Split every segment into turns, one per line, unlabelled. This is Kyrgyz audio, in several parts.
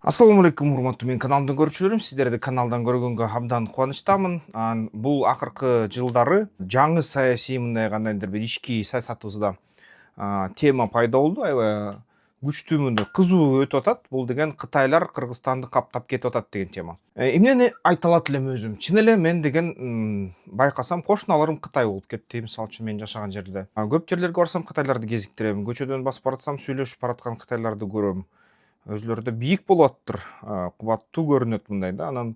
Ассаламу алейкум, урматтуу менин каналымдын көрүүчүлөрүм. Сиздерди каналдан көргөнгө абдан кубанычтамын. Бул акыркы жылдары жаңы саясий мындай кандайдыр бир ички саясатыбызда тема пайда болду. Аябай күчтүү мындай кызуу өтүп атат. Бул деген Кытайлар Кыргызстанды каптап кетип атат деген тема. Эмнени айта алат элем өзүм? Чын эле мен деген байкасам кошуналарым Кытай болуп кетти. Мисалы үчүн мен жашаган жерде. Көп жерлерге барсам Кытайларды кезиктирем. Көчөдөн басып баратсам сүйлөшүп бараткан Кытайларды көрөм. Өзлөрү да бийик болуп аттыр, кубаттуу көрүнөт мындай да. Анан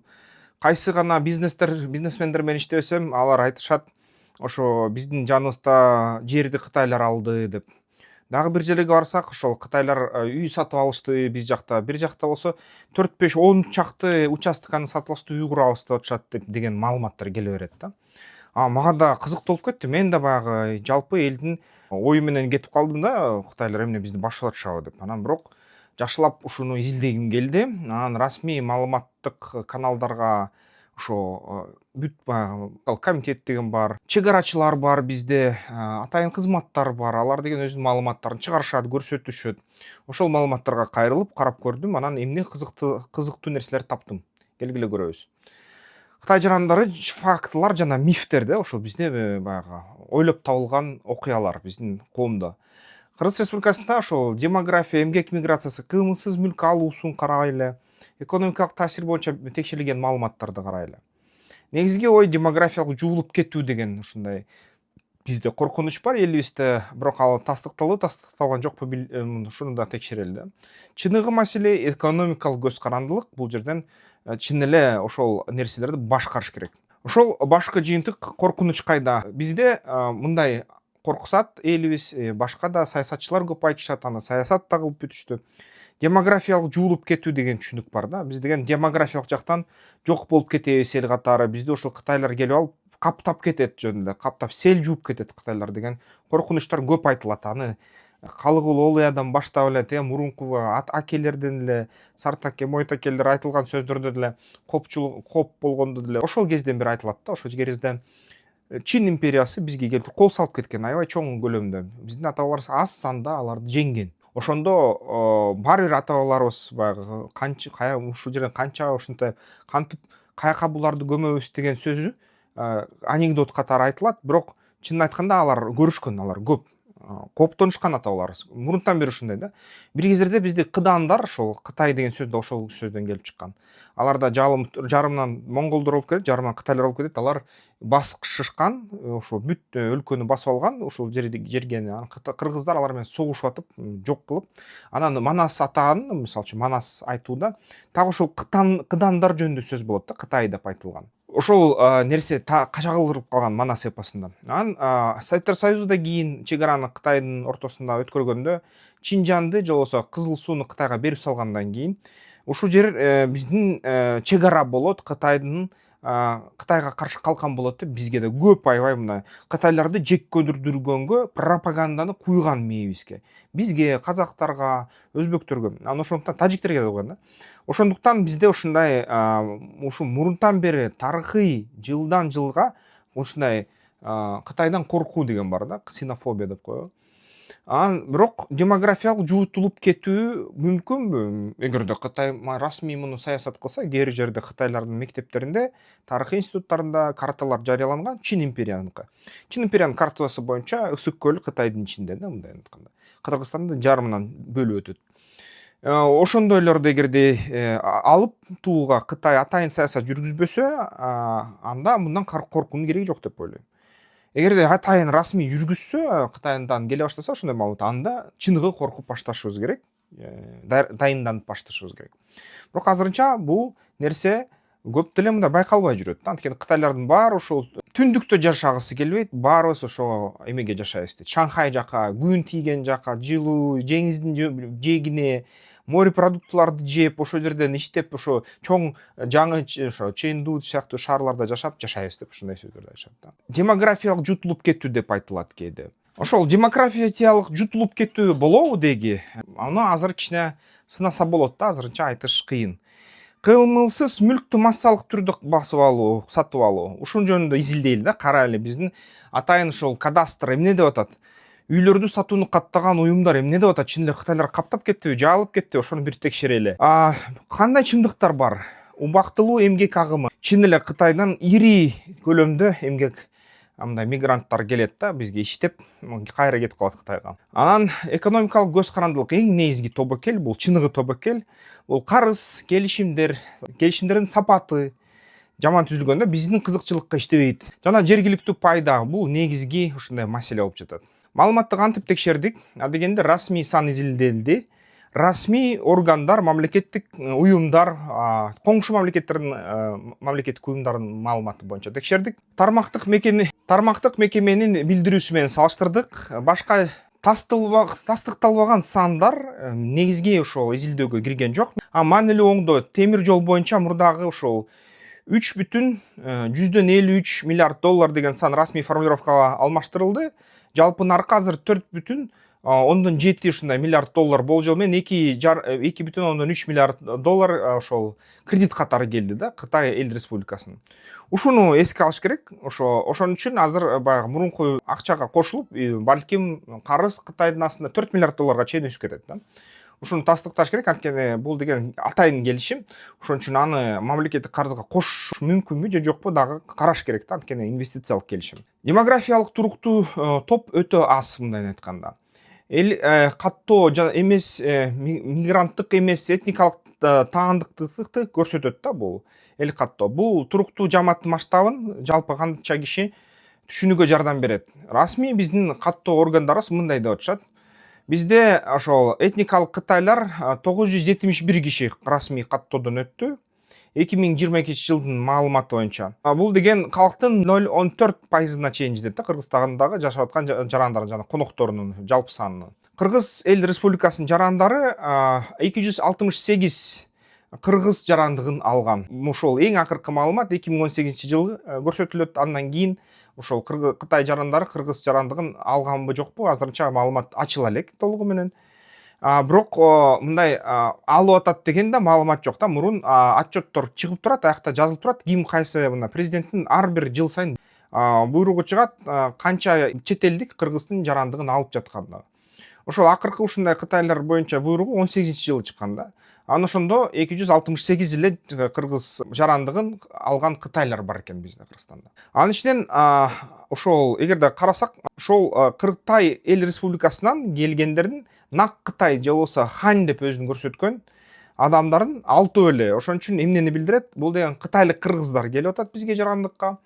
кайсы гана бизнесмендер менен иштесем, алар айтышат, ошо биздин жаныбызда жерди Кытайлар алды деп. Дагы бир жерге барсак, ошол Кытайлар үй сатып алышты биз жакта. Бир жакта болсо 4-5-10 чакты участканы сатып алышты, үй курабыз деп атышат деген маалыматтар келе берет да. Мага да кызыктуу болуп кетти. Мен да баягы жалпы элдин ою менен кетип калдым да, Кытайлар эмне бизди баштап атышабы деп. Анан бирок жакшылап ушуну изилдегим келди. Анан расмий маалыматтык каналдарга ошо бүт баягы комитет деген бар, чек арачылар бар бизде, атайын кызматтар бар. Алар деген өзүнүн маалыматтарын чыгарышат, көрсөтүшөт. Ошол маалыматтарга кайрылып карап көрдүм. Анан эмне кызыктуу нерселерди таптым. Келгиле көрөбүз. Кытай жарандары фактылар жана мифтер да, ошол бизде баягы ойлоп табылган окуялар биздин коомдо. Кыргыз Республикасында ошол демография, эмгек миграциясы, кыймылсыз мүлк алуусун карайлы, экономикалык таасир боюнча текшерилген маалыматтарды карайлы. Негизги ой демографиялык жуулуп кетүү деген ушундай бизде коркунуч бар элибизде, бирок ал тастыкталган жокпу, ушуну да текшерели да. Чыныгы маселе экономикалык көз карандылык. Бул жерден чын эле ошол нерселерди башкарыш керек. Ошол башкы жыйынтык коркунуч кайда? Бизде мындай коркусат элибиз, башка да саясатчылар көп айтышат, аны саясат да кылып бүтүштү. Демографиялык жуулуп кетүү деген түшүнүк бар да. Биз деген демографиялык жактан жок болуп кетебиз эл катары. Бизди ошол Кытайлар келип алып каптап кетет жөнүндө, каптап сел жууп кетет Кытайлар деген коркунучтар көп айтылат. Аны Калыгул Олуядан баштап эле, мурунку акелерден эле, Сартаке, Мойтакелдер айтылган сөздөрдө деле коп болгондо деле ошол кезден бери айтылат да. Ошол кезде Чин империясы бизге келип кол салып кеткен, аябай чоң көлөмдө. Биздин ата бабаларыбыз аз санда аларды жеңген. Ошондо баары бир ата бабаларыбыз баягы ушул жерден канча ушинтип кантип каяка буларды көмөбүз деген сөзү анекдот катары айтылат. Бирок чынын айтканда алар көрүшкөн, алар көп кооптонушкан ата бабаларыбыз. Мурунтан бери ушундай да. Бир кездерде бизди кыдаандар, ошол Кытай деген сөз да ошол сөздөн келип чыккан. Аларда жарымынан монголдор болуп кетет, жарымынан Кытайлар болуп кетет. Алар баскышышкан, ошо бүт өлкөнү басып алган, ушул жерге кыргыздар алар менен согушуп атып, жок кылып. Анан Манас атааны, мисалы үчүн Манас айтууда так ошол кыдаандар жөнүндө сөз болот да, Кытай деп айтылган. Ошол нерсе качагылдырып калган Манас эпосунда. Анан Советтер Союзунда кийин чек араны Кытайдын ортосунда өткөргөндө Чинжанды же болбосо Кызыл сууну Кытайга берип салгандан кийин ушул жер биздин чек ара болот, Кытайга каршы калкан болот деп бизге да көп аябай мына Кытайларды жек көрдүргөнгө пропаганданы куйган мээбизге. Бизге, казактарга, өзбөктөргө, анан ошондуктан тажиктерге да куйган да. Ошондуктан бизде ушундай ушу мурунтан бери тарыхый жылдан жылга ушундай Кытайдан коркуу деген бар да, ксенофобия деп коебу. Анан бирок демографиялык жуутулуп кетүү мүмкүнбү? Эгерде Кытай расмий муну саясат кылса, кээ бир жерде Кытайлардын мектептеринде, тарыхый институттарында карталар жарыяланган, Чин империяныкы. Чин империянын картасы боюнча Ысык көл Кытайдын ичинде да, мындай айтканда. Кыргызстандын жарымынан бөлүп өтөт. Ошондойлорду эгерде алып тууга Кытай атайын саясат жүргүзбөсө, анда мындан коркуунун кереги жок деп ойлойм. Эгерде атайын расмий жүргүзсө, Кытайдан келе баштаса ошондой маалымат, анда чыныгы коркуп башташыбыз керек, дайынданып башташыбыз керек. Бирок азырынча бул нерсе көп деле мындай байкалбай жүрөт. Анткени Кытайлардын баары ушул түндүктө жашагысы келбейт, баарыбыз ошо эмеге жашайбыз дейт. Шанхай жака, күн тийген жака, жылуу, деңиздин жээгине, морепродуктуларды жеп, ошол жерден иштеп, ошо чоң жаңы ошо Чэнду сыяктуу шаарларда жашайбыз деп ушундай сөздөрдү айтышат да. Демографиялык жутулуп кетүү деп айтылат кээде. Ошол демографиялык жутулуп кетүү болобу деги? Аны азыр кичине сынаса болот да, азырынча айтыш кыйын. Кыймылсыз мүлктү массалык түрдө басып алуу, сатып алуу. Ушун жөнүндө изилдейли да, карайлы биздин атайын ошол кадастр эмне деп атат? үйлөрдү сатууну каттаган уюмдар эмне деп атат? Чын эле Кытайлар каптап кеттиби, жаалып кеттиби? Ошону бир текшерели. Кандай чындыктар бар? Убактылуу эмгек агымы. Чын эле Кытайдан ири көлөмдө эмгек мындай мигранттар келет да бизге иштеп, кайра кетип калат Кытайга. Анан экономикалык көз карандылык эң негизги тобокел, бул чыныгы тобокел. Бул карыз, келишимдердин сапаты жаман түзүлгөндө биздин кызыкчылыкка иштебейт. Жана жергиликтүү пайда бул негизги ушундай маселе болуп жатат. Маалыматты кантип текшердик? Адегенде расмий сан изилделди. Расмий органдар, мамлекеттик уюмдар, коңшу мамлекеттик уюмдардын маалыматы боюнча текшердик. Тармактык мекеменин билдирүүсү менен салыштырдык. Башка тастыкталбаган сандар негизги ошол изилдөөгө кирген жок. Маанилүү оңдоо темир жол боюнча мурдагы ошол 3,53 миллиард доллар деген сан расмий формулировкага алмаштырылды. Жалпы наркы азыр 4,7 ушундай миллиард доллар болжол менен 2,3 миллиард доллар ошол кредит катары келди да Кытай эл республикасынын. Ушуну эске алыш керек. Ошон үчүн азыр баягы мурунку акчага кошулуп, балким карыз Кытайдын астында 4 миллиард долларга чейин өсүп кетет да. Ушуну тастыкташ керек, анткени бул деген атайын келишим. Ошон үчүн аны мамлекеттик карызга кошуш мүмкүнбү же жокпу дагы караш керек да, анткени инвестициялык келишим. Демографиялык туруктуу топ өтө аз, мындай айтканда. Эл каттоо эмес, мигранттык эмес, этникалык таандыктыкты көрсөтөт да бул эл каттоо. Бул туруктуу жамааттын масштабын жалпы канча киши түшүнүүгө жардам берет. Расмий биздин каттоо органдарыбыз мындай деп атышат. Бизде ошол этникалык кытайлар 971 киши расмий каттоодон өттү. 2022 жылдын маалыматы боюнча. Бул деген калктын 0,14% чейин жетет да Кыргызстандагы жашап аткан жарандардын жана конокторунун жалпы санынын. Кыргыз эл республикасынын жарандары 268 кыргыз жарандыгын алган. Ошол эң акыркы маалымат 2018 жылы көрсөтүлөт. Андан кийин ошол Кытай жарандары кыргыз жарандыгын алганбы жокпу азырынча маалымат ачыла элек толугу менен. Бирок мындай алып атат деген да маалымат жок да. Мурун отчеттор чыгып турат, аякта жазылып турат. Ким кайсы мына президенттин ар бир жыл сайын буйругу чыгат, канча чет элдик кыргыздын жарандыгын алып жаткандыгы. Ошол акыркы ушундай кытайлар боюнча буйругу 18-жылы чыккан да. Аны ошондо 268 эле кыргыз жарандыгын алган кытайлар бар экен бизде Кыргызстанда. Анын ичинен ошол эгерде карасак, ошол Кытай эл республикасынан келгендердин нак Кытай же болбосо Хань деп өзүн көрсөткөн адамдардын 6 эле. Ошон үчүн эмнени билдирет? Бул деген кытайлык кыргыздар келип атат бизге жарандыкка.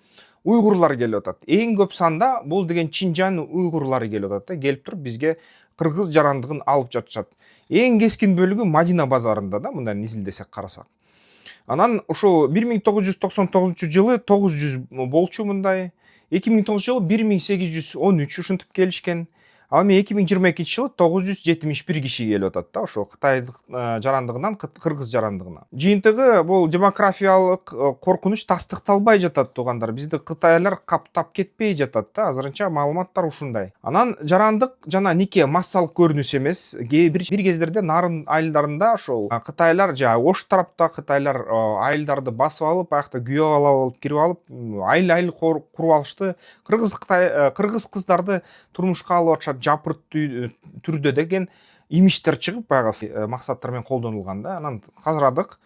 Уйгурлар келип атат. Эң көп санда бул деген Чинжан уйгурлары келип атат да, келип туруп бизге кыргыз жарандыгын алып жатышат. Эң кескин бөлүгү Мадина базарында да, мындан изилдесек карасак. Анан ошол 1999 жылы 900 болчу мындай, 2009 жылы 1813 ушинтип келишкен. Ал эми 2022 жылы 971 киши келип атат да, ошол Кытайдык жарандыгынан кыргыз жарандыгына. Жыйынтыгы бул демографиялык коркунуч тастыкталбай жатат туугандар. Бизди кытайлар каптап кетпей жатат да, азырынча маалыматтар ушундай. Анан жарандык жана нике массалык көрүнүш эмес. Бир кездерде нарын айылдарында ошол кытайлар же ош тарапта кытайлар айылдарды басып алып, аякта күйөө алып кирип алып, айыл куруп алышты. Кыргыз кыздарды турмушка алып атышат жапырт түрдө деген имиштер чыгып баягы максаттар менен колдонулган да. Анан казырадык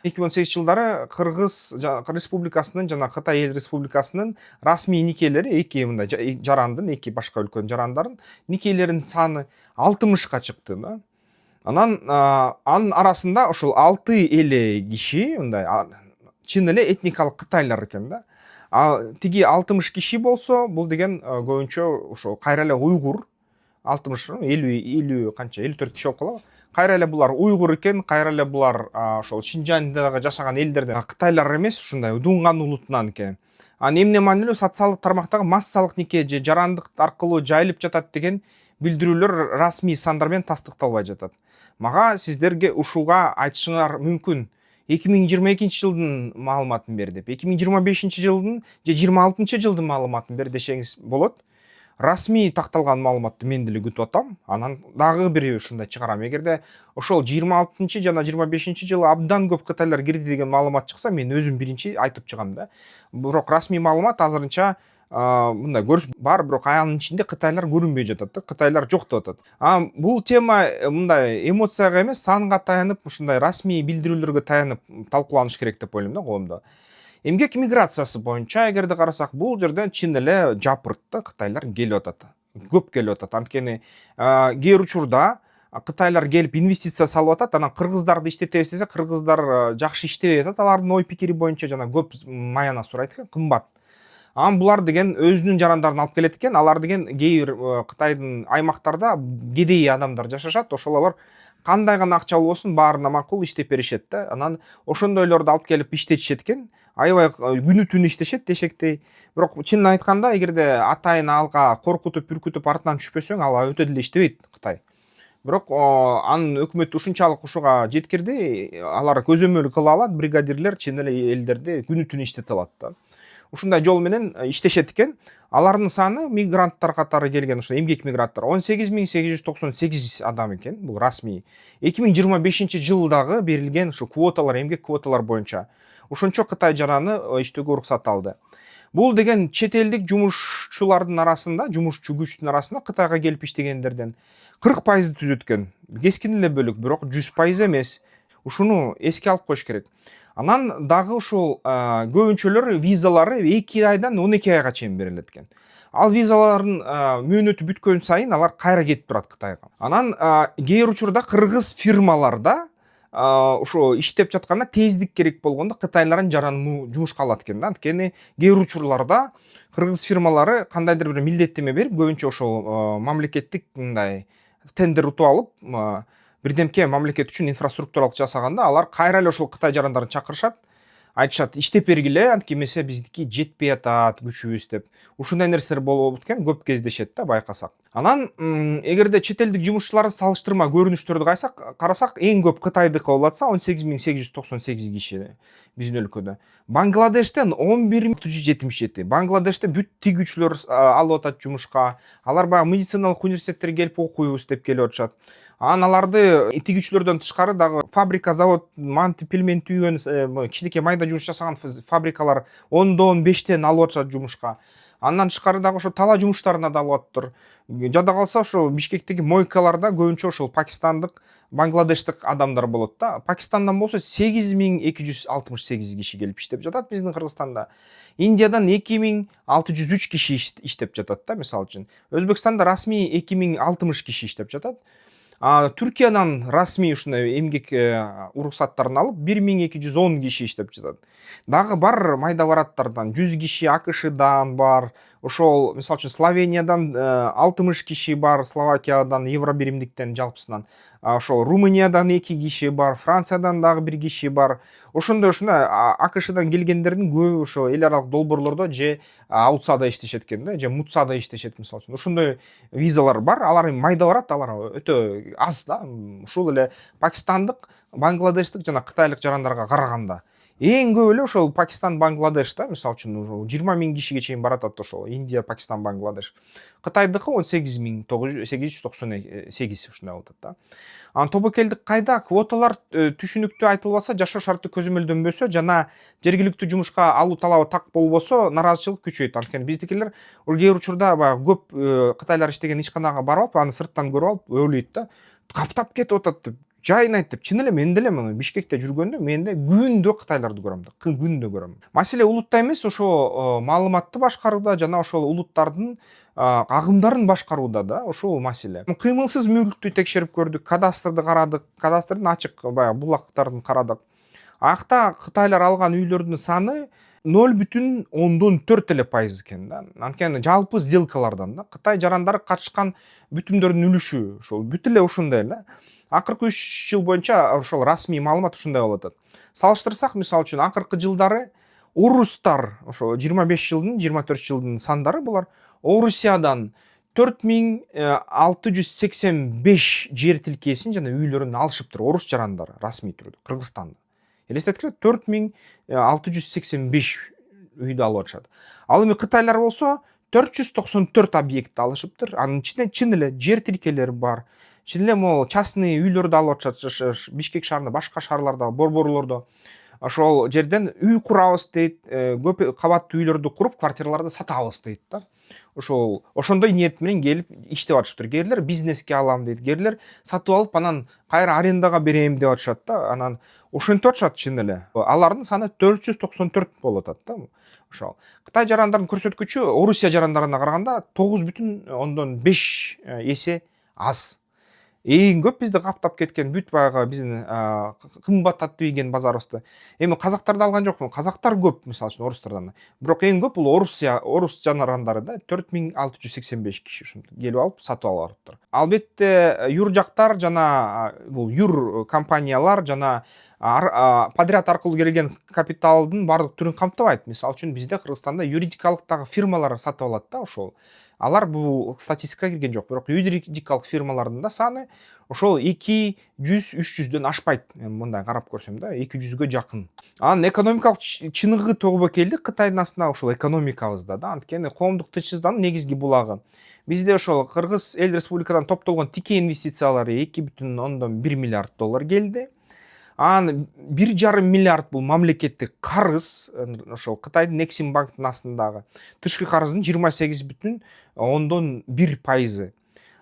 2018 жылдары Кыргыз республикасынын жана Кытай эл республикасынын расмий никелери эки мындай жарандын, эки башка өлкөнүн жарандарын никелеринин саны 60ка чыкты да. Анан анын арасында ошол 6 эле киши мындай чын эле этникалык кытайлар экен да. Тиги 60 киши болсо, бул деген көбүнчө ошол кайра эле уйгур, 60, 50 канча 54 киши болуп калабы. Кайра эле булар уйгур экен, кайра эле булар ошол Шинжандагы жашаган элдерден кытайлар эмес, ушундай Дунган улутунан экен. Эмне маанилүү социалдык тармактагы массалык нике же жарандык аркылуу жайылып жатат деген билдирүүлөр расмий сандар менен тастыкталбай жатат. Мага сиздерге ушуга айтышыңар мүмкүн. 2022 жылдын маалыматын бер деп, 2025 жылдын же 26 жылдын маалыматын бер дешеңиз болот. Расмий такталган маалыматты мен деле күтүп атам. Анан дагы бир ушундай чыгарам. Эгерде ошол 26 жана 25 жылы абдан көп кытайлар кирди деген маалымат чыкса, мен өзүм биринчи айтып чыгам да. Бирок расмий маалымат азырынча мындай көрүш бар, бирок аянын ичинде кытайлар көрүнбөй жатат да, кытайлар жок деп атат. Бул тема мындай эмоцияга эмес, санга таянып, ушундай расмий билдирүүлөргө таянып талкууланыш керек деп ойлойм да коомдо. Эмгек миграциясы боюнча эгерде карасак, бул жерден чын эле жапырт да, кытайлар келип атат. Көп келип атат. Анткени кээ бир учурда кытайлар келип инвестиция салып атат, анан кыргыздарды иштетебиз десе, кыргыздар жакшы иштебей атат. Алардын ой пикири боюнча жана көп маяна сурайт экен, кымбат. Булар деген өзүнүн жарандарын алып келет экен. Алар деген кээ бир Кытайдын аймактарда кедей адамдар жашашат. Ошолор кандай гана акча болбосун баарына макул иштеп беришет да. Анан ошондойлорду алып келип иштетишет экен. Аябай күнү түнү иштешет дешектей. Бирок чынын айтканда, эгерде атайын алга коркутуп, үркүтүп артынан түшпөсөң, ал өтө деле иштебейт Кытай. Бирок анын өкмөтү ушунчалык ушуга жеткирди, алар көзөмөл кыла алат, бригадирлер чын эле элдерди күнү түнү иштете алат да. Ушундай жол менен иштешет экен. Алардын саны мигранттар катары келген, ошо эмгек мигранттар 18.898 адам экен. Бул расмий 2025 жылдагы берилген ушу квоталар, эмгек квоталар боюнча. Ошончо Кытай жараны иштөөгө уруксат алды. Бул деген чет элдик жумушчулардын арасында, жумушчу күчтүн арасында Кытайга келип иштегендерден 40% түзөт экен. Кескин эле бөлүк, бирок 100% эмес. Ушуну эске алып коюш керек. Анан дагы ушул көбүнчөлөр визалары 2 айдан 12 айга чейин берилет экен. Ал визалардын мөөнөтү бүткөн сайын алар кайра кетип турат Кытайга. Анан кээ бир учурда кыргыз фирмаларда ошо иштеп жатканда тездик керек болгондо кытайлардын жараны жумушка алат экен да. Анткени кээ бир учурларда кыргыз фирмалары кандайдыр бир милдеттеме берип, көбүнчө ошол мамлекеттик мындай тендер утуп алып, бирдемке мамлекет үчүн инфраструктуралык жасаганда, алар кайра эле ошол Кытай жарандарын чакырышат, айтышат, иштеп бергиле, антип эмесе биздики жетпей атат күчүбүз деп. Ушундай нерселер болуп экен, көп кездешет да, байкасак. Анан эгерде чет элдик жумушчуларды салыштырма көрүнүштөрдү карасак, эң көп Кытайдыкы болуп атса 18.898 киши биздин өлкөдө. Бангладештен 11.677. Бангладеште бүт тигүүчүлөр алып атат жумушка. Алар баягы медициналык университеттерге келип окуйбуз деп келип атышат. Аларды тигүүчүлөрдөн тышкары дагы фабрика, завод, манты, пельмен түйгөн, кичинекей майда жумуш жасаган фабрикалар 10дон 5тен алып атышат жумушка. Андан тышкары дагы ошо тала жумуштарына да алып атыптыр. Жада калса ошо Бишкектеги мойкаларда көбүнчө ошол пакистандык, бангладештик адамдар болот да. Пакистандан болсо 8268 киши келип иштеп жатат биздин Кыргызстанда. Индиядан 2603 киши иштеп жатат да, мисалы үчүн. Өзбекстанда расмий 2060 киши иштеп жатат. Түркиядан расмий ушундай эмгек уруксаттарын алып 1210 киши иштеп жатат. Дагы бар майда бараттардан 100 киши, АКШдан бар. Ошол мисалы үчүн Словениядан 60 киши бар, Словакиядан, Евробиримдиктен жалпысынан. Ошол Румыниядан 2 киши бар, Франциядан дагы 1 киши бар. Ошондой АКШдан келгендердин көбү ошо эл аралык долбоорлордо же аутсада иштешет экен да, же мутсада иштешет мисалы үчүн. Ошондой визалар бар, алар эми майда барат, алар өтө аз да. Ушул эле пакистандык, бангладештик жана кытайлык жарандарга караганда. Эң көп эле ошол Пакистан, Бангладеш да, мисалы үчүн 20.000 кишиге чейин баратат ошол Индия, Пакистан, Бангладеш. Кытайдыкы 18.898 ушундай болуп атат да. Тобокелдик кайда? Квоталар түшүнүктүү айтылбаса, жашоо шарты көзөмөлдөнбөсө жана жергиликтүү жумушка алуу талабы так болбосо, нараазычылык күчөйт. Анткени биздикилер кээ бир учурда баягы көп кытайлар иштеген ишканага барып алып, аны сырттан көрүп алып өбөлөйт да. Каптап кетип атат деп. Жайын айт деп. Чын эле мен деле мына Бишкекте жүргөндө мен да күндө кытайларды көрөм да. Күндө көрөм. Маселе улутта эмес, ошо маалыматты башкарууда жана ошол улуттардын агымдарын башкарууда да, ошол маселе. Кыймылсыз мүлктү текшерип көрдүк, кадастрды карадык, кадастрдын ачык баягы булактарын карадык. Акта кытайлар алган үйлөрдүн саны 0,4% экен да. Анткени жалпы сделкалардан да Кытай жарандары катышкан бүтүмдөрдүн үлүшү ошол бүт эле ушундай эле. Акыркы 3 жыл боюнча ошол расмий маалымат ушундай болуп атат. Салыштырсак, мисалы үчүн акыркы жылдары орустар, ошо 25 жылдын, 24 жылдын сандары булар. Орусиядан 4685 жер тилкесин жана үйлөрүн алышыптыр орус жарандары расмий түрдө Кыргызстанда. Элестеткиле 4685 үйдү алып атышат. Ал эми кытайлар болсо 494 объектти алышыптыр. Анын ичинде чын эле жер тилкелери бар. Чын эле могу частный үйлөрдү алып атышат Бишкек шаарында, башка шаарларда, борборлордо. ошол жерден үй курабыз дейт, көп кабаттуу үйлөрдү куруп квартираларды сатабыз дейт да. Ошондой ниет менен келип иштеп атышыптыр. Кээрлер бизнеске алам дейт, кээрлер сатып алып анан кайра арендага берем деп атышат да. Анан ошентип атышат чын эле. Алардын саны 494 болуп атат да. Ошол Кытай жарандарын көрсөткүчү Орусия жарандарына караганда 9,5 эсе аз. Эң көп бизди каптап кеткен бүт баягы биздин кымбат таттуу ийген базарыбызды. Эми казактарды алган жокмун. Казактар көп, мисалы үчүн орустардан. Бирок эң көп бул орус жанарандары да, 4685 киши ушинтип келип алып сатып алып барыптыр. Албетте юр жактар жана бул юр компаниялар жана подряд аркылуу келген капиталдын баардык түрүн камтыбайт. Мисалы үчүн бизде Кыргызстанда юридикалык дагы фирмалар сатып алат да ошол. Алар бул статистикага кирген жок, бирок юридикалык фирмалардын да саны ошол 200-300дөн ашпайт. Мен мындай карап көрсөм да, 200гө жакын. Анан экономикалык чыныгы тогуп келдик Кытайдын астына ошол экономикабызда да. Анткени коомдук тынчсыздануу негизги булагы. Бизде ошол Кыргыз Эл Республикадан топтолгон тике инвестициялары 2,1 миллиард доллар келди. Анан 1,5 миллиард бул мамлекеттик карыз, ошол Кытайдын Эксим банктын астындагы тышкы карыздын 28,1%.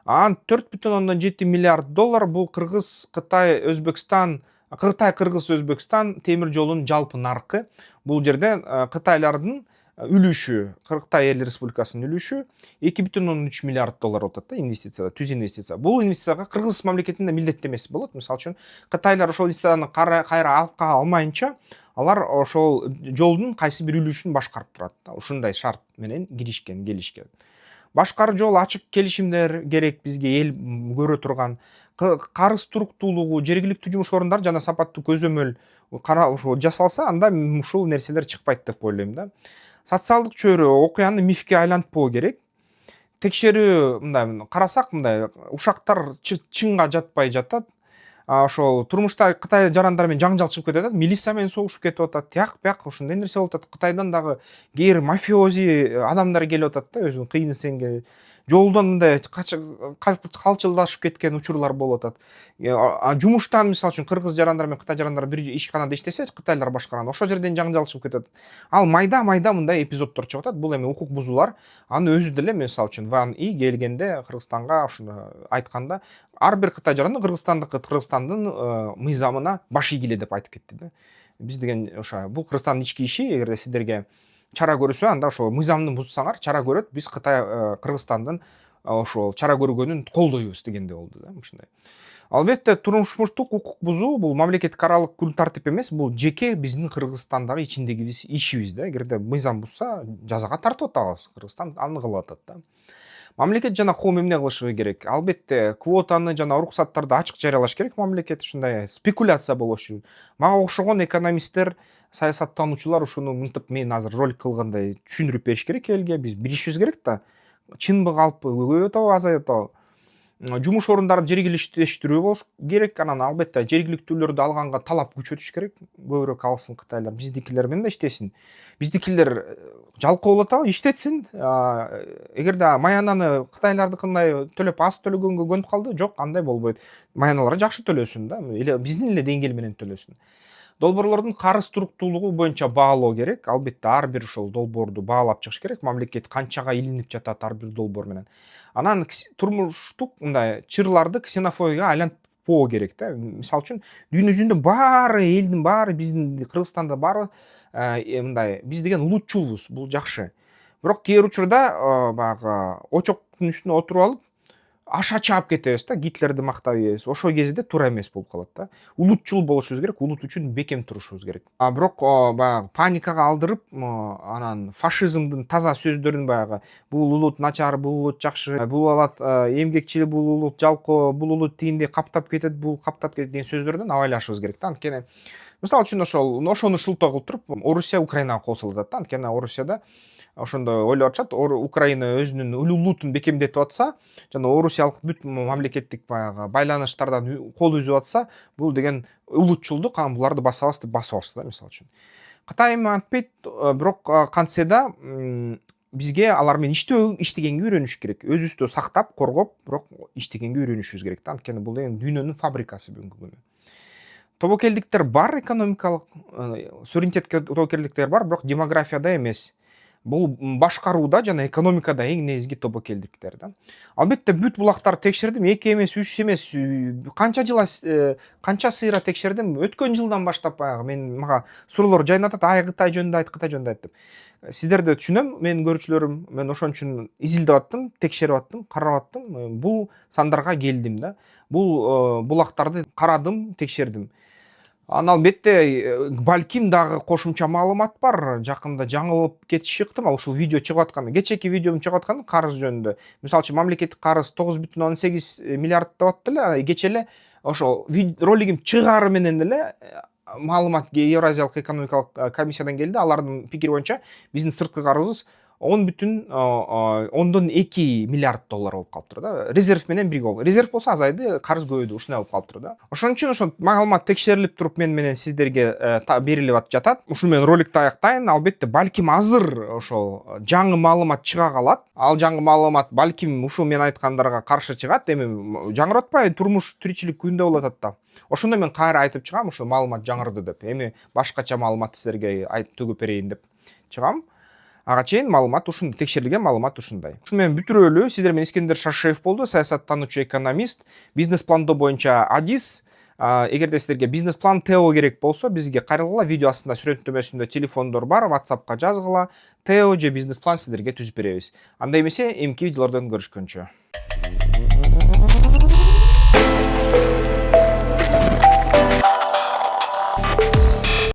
Анан 4,7 миллиард доллар бул Кыргыз, Кытай, Өзбекстан, Кытай-Кыргыз, Өзбекстан темир жолунун жалпы наркы. Бул жерде кытайлардын үлүшү, Кытай Эл Республикасынын үлүшү 2,3 миллиард доллар болуп атат да инвестицияда, түз инвестиция. Бул инвестицияга Кыргыз мамлекетинде милдеттүү эмес болот. Мисалы үчүн Кытайлар ошол инвестицияны кайра алып алмайынча, алар ошол жолдун кайсы бир үлүшүн башкарып турат да. Ушундай шарт менен келишкен. Башкары жол ачык келишимдер керек бизге эл көрө турган. Карыз туруктуулугу, жергиликтүү жумуш орундары жана сапаттуу көзөмөл жасалса, анда ушул нерселер чыкпайт деп ойлойм да. Социалдык чөйрө окуяны мифке айлантпоо керек. Текшерүү мындай карасак, мындай ушактар чынга жатпай жатат. Ошол турмушта Кытай жарандары менен жаңжал чыгып кетип атат, милиция менен согушуп кетип атат, тияк бияк ушундай нерсе болуп атат. Кытайдан дагы кээ мафиози адамдар келип атат да, өзүнүн кыйын жолдон мындай калчылдашып кеткен учурлар болуп атат. Жумуштан мисалы үчүн Кыргыз жарандары менен Кытай жарандары бир ишканада иштесе, Кытайлар башкарган, ошол жерден жаңжал чыгып кетет. Ал майда мындай эпизоддор чыгып атат. Бул эми укук бузуулар. Аны өзү деле мисалы үчүн Ван И келгенде Кыргызстанга ушуну айтканда, ар бир Кытай жараны Кыргызстандын мыйзамына баш ийгиле деп айтып кетти да. Биз деген ошо бул Кыргызстандын ички иши, эгерде сиздерге чара көрүлсө, анда ошол мыйзамды бузсаңар, чара көрөт. Биз Кыргызстандын ошол чара көргөнүн колдойбуз дегенде болду да, ушундай. Албетте турмуштук укук бузуу бул мамлекеттик аралык күн тартип эмес, бул жеке биздин Кыргызстандагы ичиндеги ишибиз да. Эгерде мыйзам бузса, жазага тартып атабыз. Кыргызстан аны кылып атат да. Мамлекет жана коом эмне кылышы керек? Албетте квотаны жана уруксаттарды ачык жарыялаш керек. Мамлекет ушундай спекуляция болбошу. Мага окшогон экономисттер, саясаттануучулар ушуну мынтип мен азыр ролик кылгандай түшүндүрүп бериш керек элге. Биз билишибиз керек да. Чынбы калппы, көбөйүп атабы, азайып атабы? Жумуш орундарын жергиликтештирүү болуш керек. Анан албетте жергиликтүүлөрдү алганга талап күчөтүш керек. Көбүрөөк алсын Кытайлар, биздикилер менен да иштесин. Биздикилер жалкоо болуп атабы, иштетсин. Эгерде маянаны Кытайлардыкындай төлөп аз төлөгөнгө көнүп калды, жок, андай болбойт. Маяналары жакшы төлөсүн да, биздин эле деңгээл менен төлөсүн. Долбоорлордун карыз туруктуулугу боюнча баалоо керек. Албетте ар бир ошол долбоорду баалап чыгыш керек. Мамлекет канчага илинип жатат ар бир долбоор менен. Анан турмуштук мындай чырларды ксенофобияга айлантпоо керек да. Мисалы үчүн дүйнө жүзүндө баары элдин баары биздин Кыргызстанда баары мындай биз деген улутчулбуз. Бул жакшы. Бирок кээ бир учурда баягы очоктун үстүнө отуруп алып аша чаап кетебиз да, Гитлерди мактап ийебиз. Ошол кезде туура эмес болуп калат да. Улутчул болушубуз керек, улут үчүн бекем турушубуз керек. Бирок баягы паникага алдырып, анан фашизмдин таза сөздөрүн баягы бул улут начар, бул улут жакшы, бул улут эмгекчил, бул улут жалкоо, бул улут тигиндей каптап кетет, бул каптап кетет деген сөздөрдөн абайлашыбыз керек да. Анткени мисалы үчүн ошону шылтоо кылып туруп, Орусия Украинага кол салып атат да. Анткени Орусияда ошондой ойлоп атышат, Украина өзүнүн улуутун бекемдетип атса, жана орусиялык бүт мамлекеттик баягы байланыштардан кол үзүп атса, бул деген улутчулдук, анан буларды басабыз деп басабыз да, мисалы үчүн. Кытай эми антпейт, бирок кантсе да бизге алар менен иштегенге үйрөнүш керек. Өзүбүздү сактап, коргоп, бирок иштегенге үйрөнүшүбүз керек да. Анткени бул деген дүйнөнүн фабрикасы бүгүнкү күнү. тобокелдиктер бар, экономикалык суверенитетке тобокелдиктер бар, бирок демографияда эмес. Бул башкарууда жана экономикада эң негизги тобокелдиктер да. Албетте бүт булактарды текшердим, 2 эмес, 3 эмес, канча жыл канча сыйра текшердим. Өткөн жылдан баштап баягы мага суроолор жайнатат, ай Кытай жөнүндө айт, Кытай жөнүндө айт деп. Сиздерди түшүнөм, менин көрүүчүлөрүм, мен ошон үчүн изилдеп аттым, текшерип аттым, карап аттым, бул сандарга келдим да. Бул булактарды карадым, текшердим. Анан албетте балким дагы кошумча маалымат бар. Жакында жаңылып кетиши ыктымал. Ушул видео чыгып атканда, кечээки видеом чыгып атканда карыз жөнүндө. Мисалы үчүн мамлекеттик карыз 9,8 миллиард деп атты эле, кечээ эле ошол ролигим чыгаары менен эле маалымат Евразиялык экономикалык комиссиядан келди. Алардын пикири боюнча биздин сырткы карызыбыз 10,2 миллиард доллар болуп калыптыр да. Резерв менен бирге болду. Резерв болсо азайды, карыз көбөйдү, ушундай болуп калыптыр да. Ошон үчүн ошол маалымат текшерилип туруп мен менен сиздерге берилип жатат. Ушуну менен роликти аяктайын. Албетте балким азыр ошол жаңы маалымат чыга калат. Ал жаңы маалымат балким ушул мен айткандарга каршы чыгат. Эми жаңыртпай турмуш тиричилик күндө болуп атат да. Ошондо мен кайра айтып чыгам, ушул маалымат жаңырды деп. Эми башкача маалымат сиздерге айтып төгүп берейин деп чыгам. Ага чейин маалымат ушундай, текшерилген маалымат ушундай. Ушуну менен бүтүрөлү. Сиздер менен Искендер Шашеев болду, саясаттануучу, экономист, бизнес пландоо боюнча адис. Эгерде сиздерге бизнес план Тео керек болсо, бизге кайрылгыла, видео астында сүрөттөмөсүндө телефондор бар, WhatsAppка жазгыла. Тео же бизнес план сиздерге түзүп беребиз. Анда эмесе эмки видеолордон көрүшкөнчө.